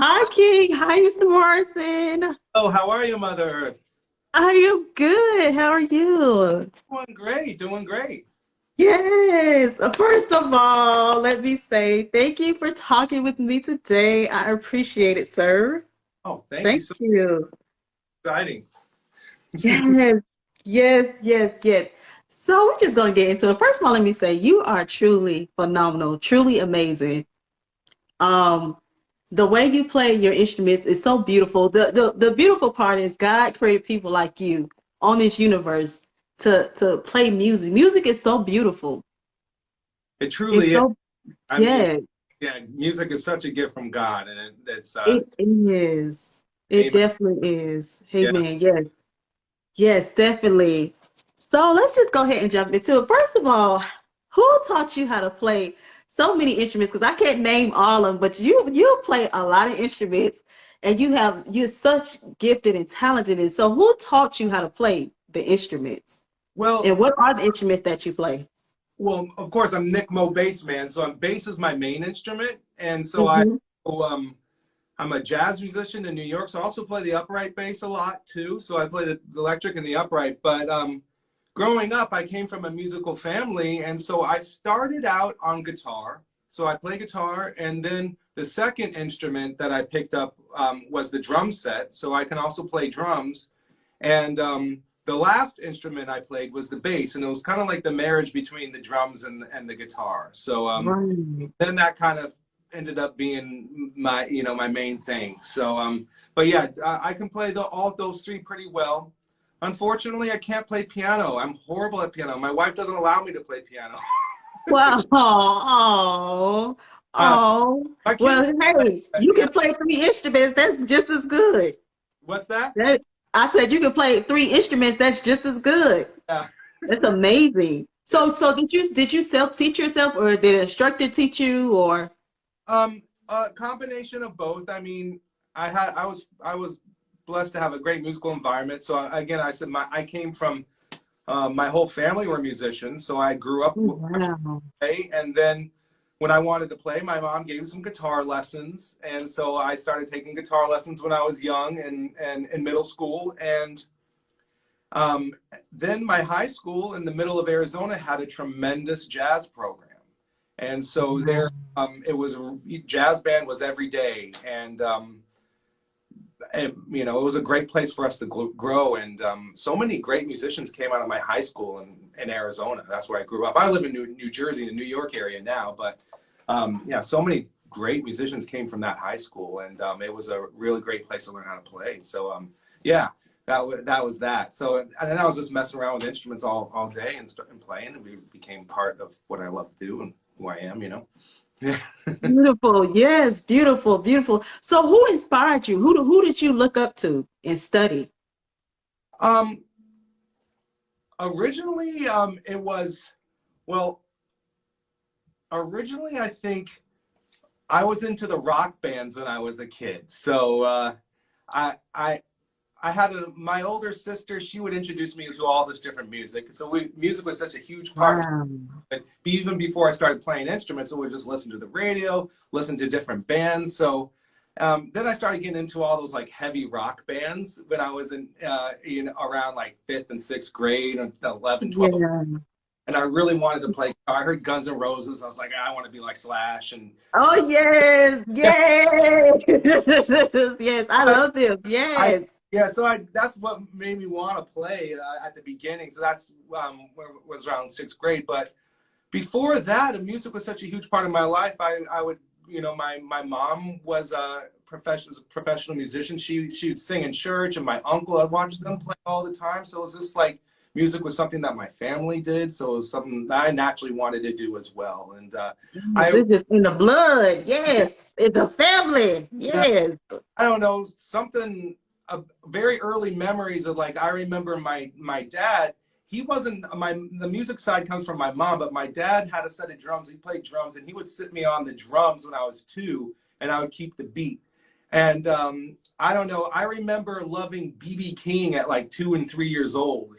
Hi, King. Hi, Mr. Morrison. Oh, how are you, Mother Earth? I am good. How are you? Doing great, doing great. Yes. First of all, let me say thank you for talking with me today. I appreciate it, sir. Oh, thank you. Thank So you. exciting. Yes. Yes, yes, yes. So we're just going to get into it. First of all, let me say you are truly phenomenal, truly amazing. Um, the way you play your instruments is so beautiful. The beautiful part is God created people like you on this universe to play music. Music is so beautiful. It It's truly is. so I mean, yeah, yeah, music is such a gift from God, and it's it is. It amen. definitely is. Yeah. Amen. Yes. Yes, definitely. So let's just go ahead and jump into it. First of all, who taught you how to play so many instruments? Because I can't name all of them, but you play a lot of instruments, and you're such gifted and talented. And so, who taught you how to play the instruments? Well, And what are the instruments that you play? of course, I'm nickmobassman, so bass is my main instrument, and so Hmm. oh, I'm a jazz musician in New York, so I also play the upright bass a lot too. So I play the electric and the upright. But growing up, I came from a musical family, and so I started out on guitar. So I play guitar, and then the second instrument that I picked up was the drum set. So I can also play drums. And the last instrument I played was the bass, and it was kind of like the marriage between the drums and the guitar. So Right. then that kind of ended up being my my main thing. So but yeah, I can play all those three pretty well. Unfortunately, I can't play piano. I'm horrible at piano. My wife doesn't allow me to play piano. Wow. Oh. uh, Oh. my kids Well, play, hey, but you yeah. can play three instruments. That's just as good. What's that? That I said you can play three instruments. That's just as good. Yeah. That's amazing. Yeah. So did you self teach yourself, or did an instructor teach you, or? A combination of both. I mean, I was blessed to have a great musical environment. So again, I said I came from my whole family were musicians, so I grew up Oh, watching wow. play. And then when I wanted to play, my mom gave some guitar lessons, and so I started taking guitar lessons when I was young and in middle school. And um, then my high school in the middle of Arizona had a tremendous jazz program, and so there it was jazz band was every day, and it was a great place for us to grow. And so many great musicians came out of my high school in Arizona. That's where I grew up. I live in New Jersey, the New York area now, but yeah, so many great musicians came from that high school, and it was a really great place to learn how to play. So yeah, that was that. So and then I was just messing around with instruments all day and playing, and we became part of what I love to do and who I am. Beautiful. Yes, beautiful, beautiful. So who inspired you? Who did you look up to and study? um, Originally, it was well. Originally, I think I was into the rock bands when I was a kid. So I I I had my older sister. She would introduce me to all this different music. So music was such a huge part of Wow. it. Even before I started playing instruments, I would just listen to the radio, listen to different bands. So then I started getting into all those like heavy rock bands when I was in around like fifth and sixth grade, and 11, 12. Yeah. And I really wanted to play guitar. I heard Guns N' Roses. I was like, I want to be like Slash. And Oh yes, yes, yes. I love them. I Yes. yeah, so I that's what made me want to play at the beginning. So that's when it was around sixth grade. But before that, the music was such a huge part of my life. I would my mom was a professional musician. She would sing in church, and my uncle, I'd watch them play all the time. So it was just like music was something that my family did. So it was something that I naturally wanted to do as well. And Yes, I it's just in the blood. Yes, in the family. yeah, Yes. I don't know, something very early memories of like I remember my dad. He wasn't the music side comes from my mom, but my dad had a set of drums. He played drums, and he would sit me on the drums when I was 2, and I would keep the beat. And I don't know. I remember loving BB King at like 2 and 3 years old,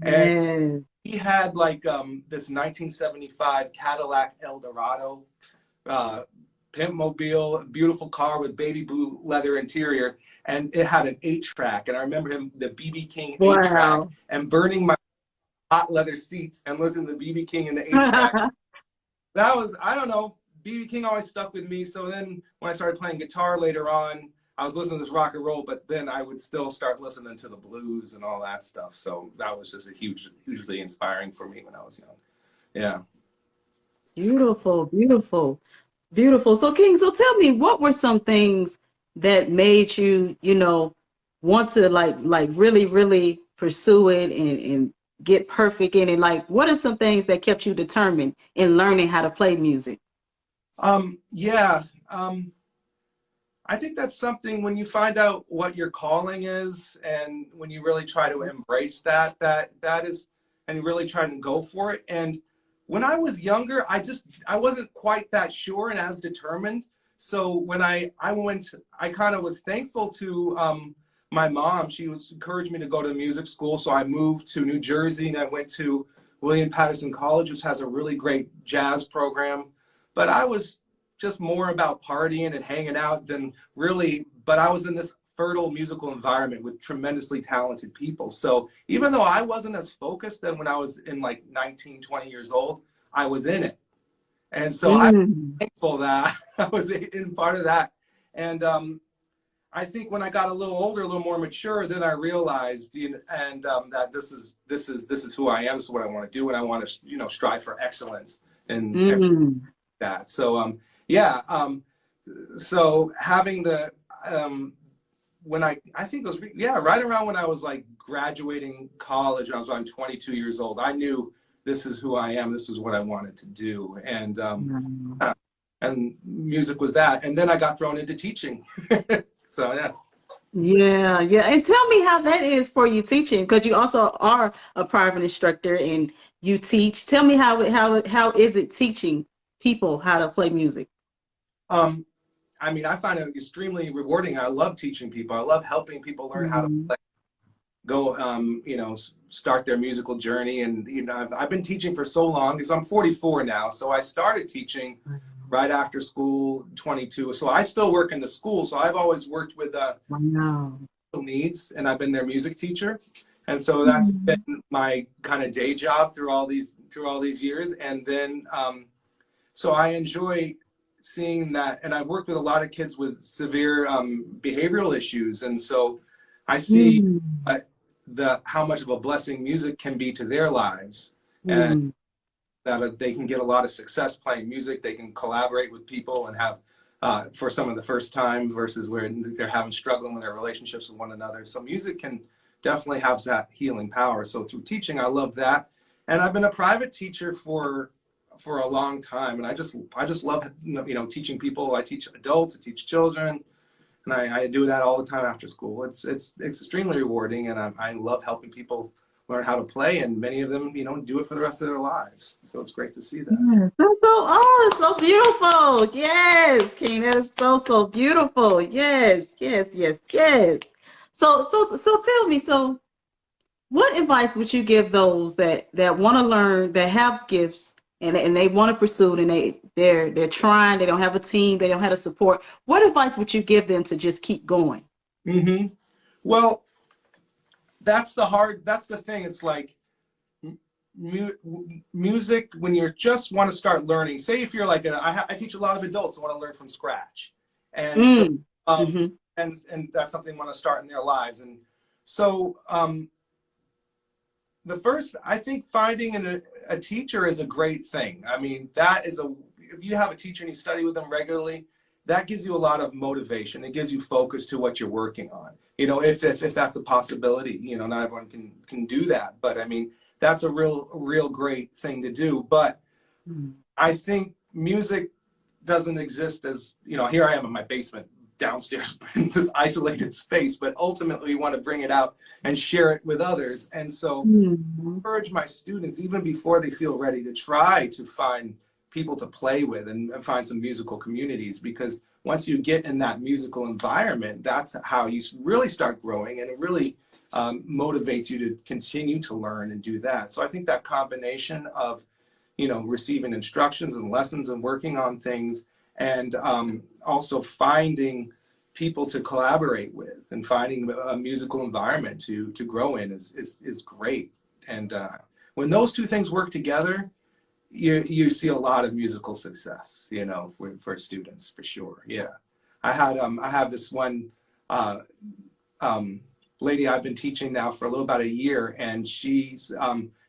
and Yes. he had like this 1975 Cadillac Eldorado uh, pimp mobile, a beautiful car with baby blue leather interior, and it had an 8-track. And I remember him, the BB King 8-track, Wow. and burning my hot leather seats and listening to BB King in the 8-track. That was, I don't know, BB King always stuck with me. So then when I started playing guitar later on, I was listening to this rock and roll, but then I would still start listening to the blues and all that stuff. So that was just a hugely inspiring for me when I was young. Yeah. Beautiful, beautiful, beautiful. So, King, so tell me, what were some things that made you, want to like really, really pursue it and get perfect in it? Like, what are some things that kept you determined in learning how to play music? Yeah. I think that's something when you find out what your calling is, and when you really try to embrace that is, and you really try to go for it. And when I was younger, I wasn't quite that sure and as determined. So when I kind of was thankful to my mom. She encouraged me to go to music school. So I moved to New Jersey and I went to William Patterson College, which has a really great jazz program. But I was just more about partying and hanging out than really, but I was in this fertile musical environment with tremendously talented people. So even though I wasn't as focused then when I was in like 19, 20 years old, I was in it. And so I'm Mm. thankful that I was in part of that. And I think when I got a little older, a little more mature, then I realized, that this is who I am. This is what I want to do, and I want to, strive for excellence in Mm. that. So, yeah. So having the when I think it was right around when I was like graduating college, I was on 22 years old. I knew this is who I am. This is what I wanted to do, and music was that. And then I got thrown into teaching. So yeah. Yeah, yeah. And tell me how that is for you teaching, because you also are a private instructor and you teach. Tell me how is it teaching people how to play music? Um, I mean, I find it extremely rewarding. I love teaching people. I love helping people learn how to Mhm. play, go, start their musical journey. And, I've been teaching for so long because I'm 44 now. So I started teaching right after school, 22. So I still work in the school. So I've always worked with Wow. special needs, and I've been their music teacher. And so that's been Mhm. my kind of day job through all these years. And then, so I enjoy seeing that, and I've worked with a lot of kids with severe behavioral issues, and so I see Mm. how much of a blessing music can be to their lives, and Mm. that they can get a lot of success playing music. They can collaborate with people and have for some of the first time versus where they're having struggling with their relationships with one another. So music can definitely have that healing power. So through teaching, I love that, and I've been a private teacher for a long time, and I just love teaching people. I teach adults, I teach children, and I do that all the time after school. It's extremely rewarding, and I love helping people learn how to play, and many of them do it for the rest of their lives. So it's great to see that. Yes, that's it's so beautiful. Yes, King, that is so beautiful. Yes, yes, yes, yes. So tell me, so what advice would you give those that want to learn, that have gifts and they want to pursue it, and they're trying, they don't have a team, they don't have the support. What advice would you give them to just keep going? Hmm. Well, that's the thing. It's like music, when you just want to start learning, say if you're like I teach a lot of adults who want to learn from scratch, and so Mm. um Mm-hmm. and that's something they want to start in their lives. And so the first, I think finding a teacher is a great thing. I mean, if you have a teacher and you study with them regularly, that gives you a lot of motivation. It gives you focus to what you're working on. If that's a possibility, not everyone can do that, but I mean, that's a real great thing to do. But Mm. I think music doesn't exist as, here I am in my basement downstairs in this isolated space, but ultimately we want to bring it out and share it with others. And so Mm. encourage my students, even before they feel ready, to try to find people to play with and find some musical communities, because once you get in that musical environment, that's how you really start growing, and it really motivates you to continue to learn and do that. So I think that combination of receiving instructions and lessons and working on things, and also finding people to collaborate with and finding a musical environment to grow in is great. And when those two things work together, you see a lot of musical success, you know, for students, for sure. Yeah. I have this one lady I've been teaching now for about a year, and she's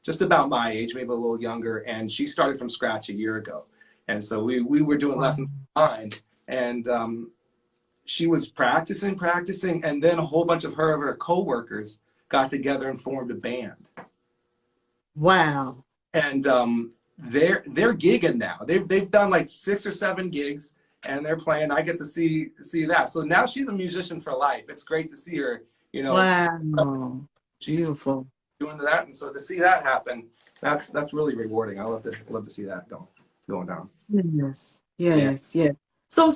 just about my age, maybe a little younger, and she started from scratch a year ago. And so we were doing lessons online, and she was practicing, and then a whole bunch of her coworkers got together and formed a band. Wow. And they're gigging now. They've done like 6 or 7 gigs, and they're playing. I get to see that. So now she's a musician for life. It's great to see her. You know, Wow. she's Beautiful. doing that, and so to see that happen, that's really rewarding. I love to see that going down. Yes. Yes. Yes. So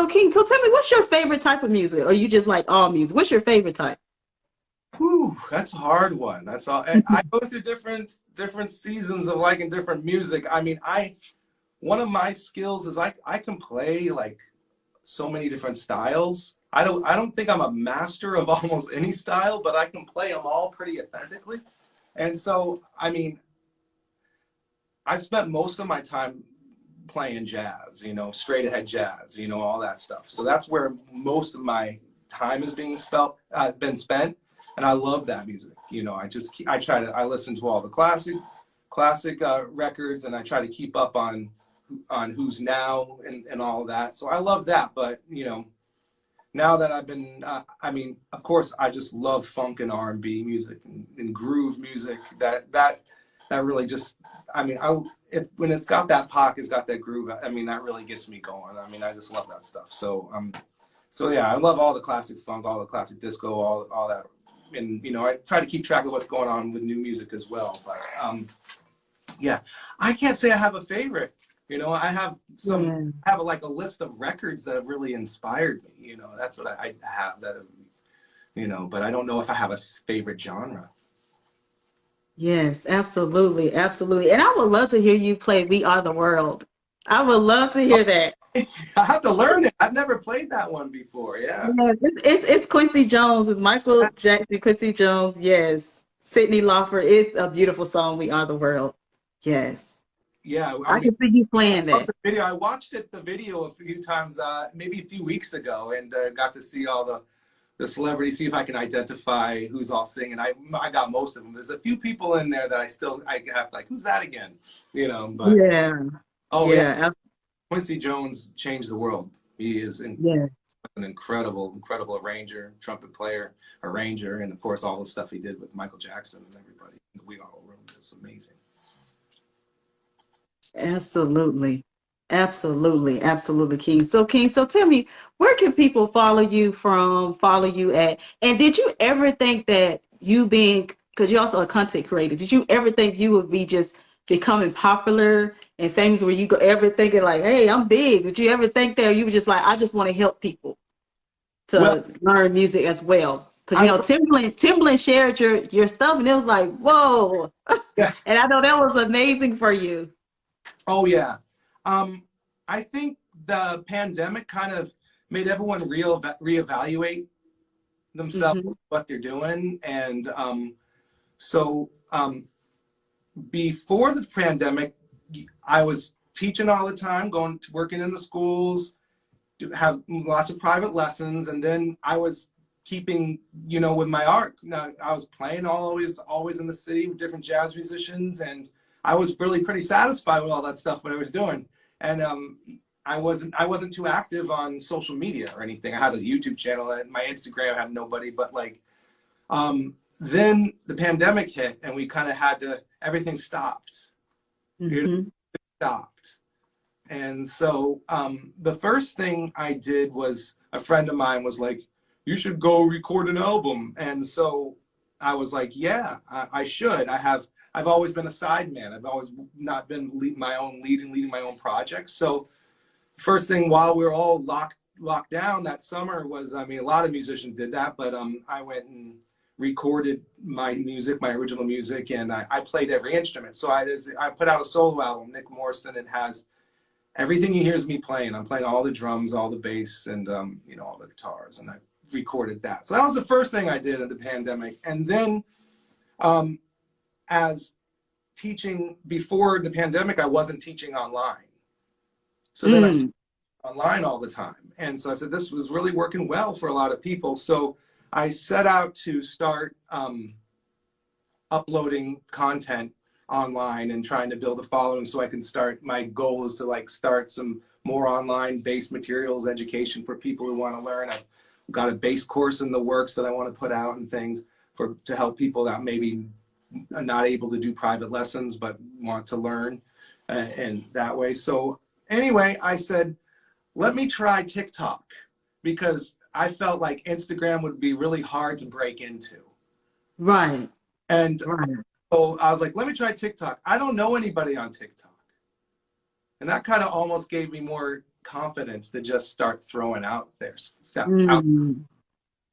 King, so tell me, what's your favorite type of music? Or you just like all music? What's your favorite type? Whew, that's a hard one. That's all. I go through different seasons of liking different music. I mean, one of my skills is I can play like so many different styles. I don't think I'm a master of almost any style, but I can play them all pretty authentically. And so, I mean, I've spent most of my time playing jazz, you know, straight ahead jazz, you know, all that stuff. So that's where most of my time is been spent. And I love that music. You know, I listen to all the classic records, and I try to keep up on who's now and all of that. So I love that. But, you know, now that I've been, I mean, of course, I just love funk and R&B music and groove music. That really just, I mean, when it's got that pop, it's got that groove. I mean, that really gets me going. I mean, I just love that stuff. So yeah, I love all the classic funk, all the classic disco, all that. And, you know, I try to keep track of what's going on with new music as well. But yeah, I can't say I have a favorite. You know, I have like a list of records that have really inspired me. You know, that's what I have that, you know, but I don't know if I have a favorite genre. Yes, absolutely, absolutely. And I would love to hear you play "We Are the World." I would love to hear that. I have to learn it. I've never played that one before. Yeah. Yes, it's Quincy Jones. It's Michael Jackson, Quincy Jones. Yes, Sydney Lawford. It's a beautiful song. "We Are the World." Yes. Yeah, I can see you playing that. The video. I watched the video a few times, maybe a few weeks ago, and got to see all the celebrities, see if I can identify who's all singing. I got most of them. There's a few people in there that I have like, who's that again? You know, but Yeah. yeah. Quincy Jones changed the world. He is an incredible arranger, trumpet player, arranger, and of course all the stuff he did with Michael Jackson and everybody. We Are the World is amazing. Absolutely. Absolutely, King. So King, so tell me, where can people follow you at? And did you ever think that you being, because you're also a content creator, did you ever think you would be just becoming popular and famous, where you go ever thinking like, hey, I'm big? Did you ever think that, or you were just like, I just want to help people to learn music as well? Because, you know, Timbaland shared your stuff, and it was like, whoa. Yes. And I know that was amazing for you. Oh yeah. I think the pandemic kind of made everyone reevaluate themselves, what they're doing. And so before the pandemic, I was teaching all the time, working in the schools, have lots of private lessons. And then I was keeping, you know, with my art. I was playing always in the city with different jazz musicians, and I was really pretty satisfied with all that stuff what I was doing. And I wasn't too active on social media or anything. I had a YouTube channel, and my Instagram had nobody, but like then the pandemic hit, and we kind of everything stopped. It stopped. And so the first thing I did was, a friend of mine was like, you should go record an album. And so I was like, yeah, I should. I've always been a sideman. I've always not been leading my own projects. So first thing, while we were all locked down that summer, was, I mean, a lot of musicians did that, but I went and recorded my original music, and I played every instrument. So I put out a solo album, Nick Morrison. It has everything you hear is me playing. I'm playing all the drums, all the bass, and you know, all the guitars, and I recorded that. So that was the first thing I did in the pandemic. And then as teaching before the pandemic, I wasn't teaching online. So then I started online all the time. And so I said, this was really working well for a lot of people. So I set out to start uploading content online and trying to build a following so I can start. My goal is to like start some more online based materials education for people who want to learn. I've got a base course in the works that I want to put out and things to help people that maybe are not able to do private lessons but want to learn and that way. So anyway, I said, let me try TikTok, because I felt like Instagram would be really hard to break into. Right. And Right. so I was like, let me try TikTok. I don't know anybody on TikTok. And that kind of almost gave me more confidence to just start throwing out there stuff out.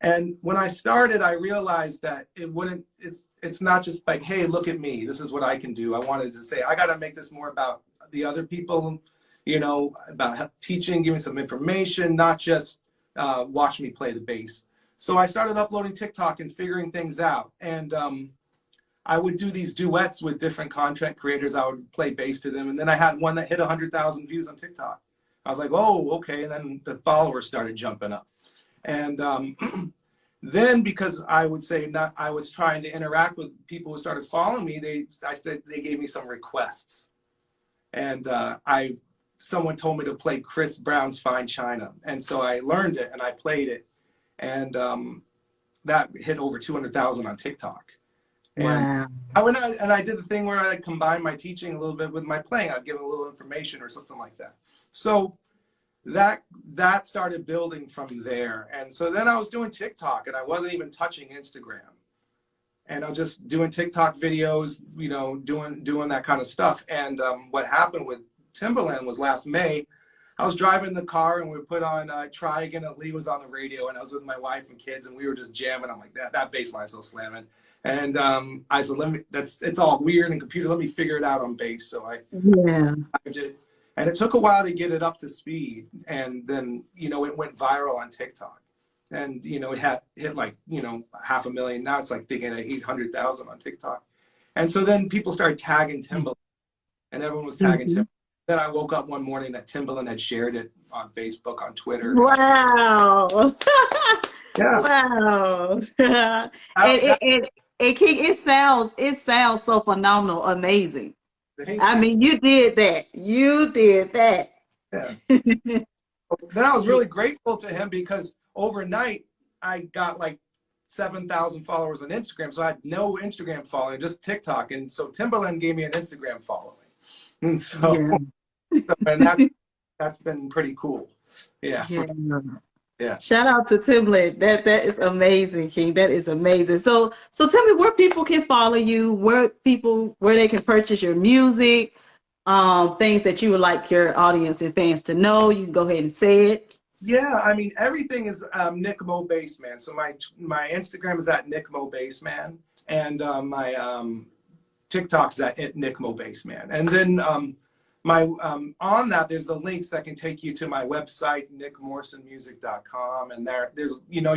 And when I started, I realized that it's not just like, hey, look at me, this is what I can do. I wanted to say, I got to make this more about the other people, you know, about teaching, giving some information, not just watch me play the bass. So I started uploading TikTok and figuring things out. And I would do these duets with different content creators. I would play bass to them. And then I had one that hit 100,000 views on TikTok. I was like, oh, okay. And then the followers started jumping up. And then, because I would say I was trying to interact with people who started following me, they gave me some requests. And someone told me to play Chris Brown's Fine China. And so I learned it and I played it. And that hit over 200,000 on TikTok. And Wow. I did the thing where I combined my teaching a little bit with my playing. I'd give a little information or something like that. So that started building from there. And so then I was doing TikTok and I wasn't even touching Instagram. And I was just doing TikTok videos, you know, doing that kind of stuff. And what happened with Timbaland was last May, I was driving the car and we put on Try Again and Lee was on the radio, and I was with my wife and kids and we were just jamming. I'm like, that bass line's so slamming. And I said, it's all weird and computer, let me figure it out on bass. So I did, and it took a while to get it up to speed. And then, you know, it went viral on TikTok. And, you know, it hit like, you know, 500,000. Now it's like thinking at 800,000 on TikTok. And so then people started tagging Timbaland and everyone was tagging Timbaland. Then I woke up one morning that Timbaland had shared it on Facebook, on Twitter. Wow. Yeah. Wow. It sounds so phenomenal, amazing. I mean, you did that. You did that. Yeah. Then I was really grateful to him because overnight I got like 7,000 followers on Instagram. So I had no Instagram following, just TikTok. And so Timbaland gave me an Instagram following. And so, and that's been pretty cool. Yeah. Yeah. Shout out to Timbaland. That is amazing, King. That is amazing. So tell me where people can follow you, where they can purchase your music, things that you would like your audience and fans to know. You can go ahead and say it. Yeah, I mean, everything is nickmobassman. So my Instagram is at nickmobassman, and my TikTok's at nickmobassman. And then on that, there's the links that can take you to my website, nickmorsonmusic.com. And there's, you know,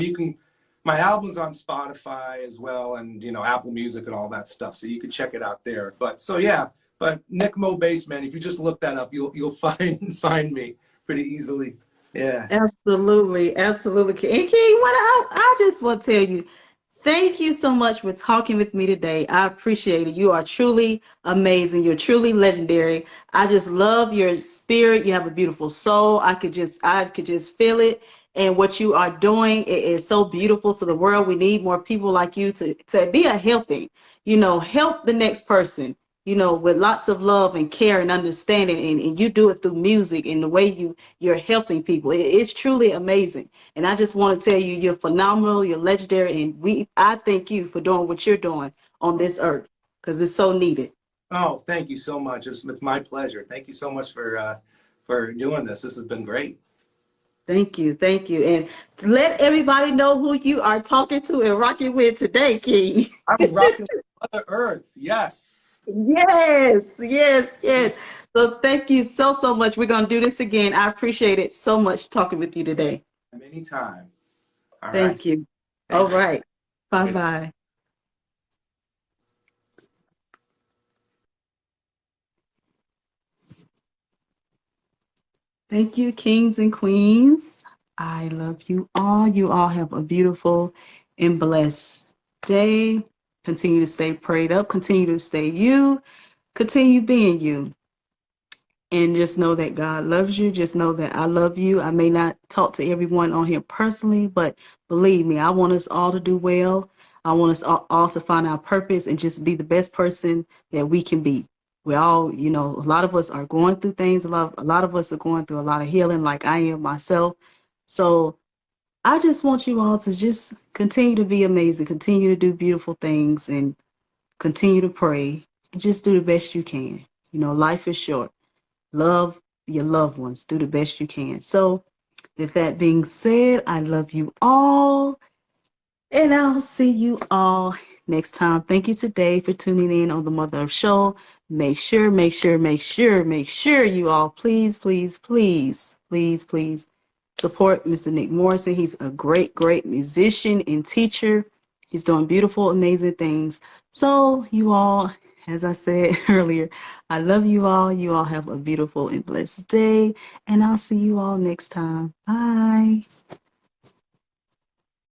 my album's on Spotify as well, and, you know, Apple Music and all that stuff. So you can check it out there. But nickmobassman, if you just look that up, you'll find me pretty easily. Yeah. Absolutely. Absolutely. And King, I just want to tell you, thank you so much for talking with me today. I appreciate it. You are truly amazing. You're truly legendary. I just love your spirit. You have a beautiful soul. I could just feel it. And what you are doing, it is so beautiful to the world. We need more people like you to be a helping, you know, help the next person, you know, with lots of love and care and understanding. And you do it through music and the way you're helping people. It's truly amazing. And I just want to tell you, you're phenomenal, you're legendary. And I thank you for doing what you're doing on this earth, because it's so needed. Oh, thank you so much. It's my pleasure. Thank you so much for doing this. This has been great. Thank you. Thank you. And let everybody know who you are talking to and rocking with today, King. I'm rocking with Mutha Earth. Yes. Yes, yes, yes. So thank you so, so much. We're going to do this again. I appreciate it so much talking with you today. Anytime. All right. Thank you. All Thank you. right. Bye bye. Thank you, kings and queens. I love you all. You all have a beautiful and blessed day. Continue to stay prayed up. Continue to stay you. Continue being you. And just know that God loves you. Just know that I love you. I may not talk to everyone on here personally, but believe me, I want us all to do well. I want us all to find our purpose and just be the best person that we can be. We all, a lot of us are going through things. A lot of us are going through a lot of healing, like I am myself. So I just want you all to just continue to be amazing, continue to do beautiful things, and continue to pray and just do the best you can. Life is short. Love your loved ones. Do the best you can. So, with that being said, I love you all, and I'll see you all next time. Thank you today for tuning in on the Mutha Earth Show. Make sure you all please, please, please, please, please support Mr. Nick Morrison. He's a great, great musician and teacher. He's doing beautiful, amazing things. So, you all, as I said earlier, I love you all. You all have a beautiful and blessed day. And I'll see you all next time. Bye.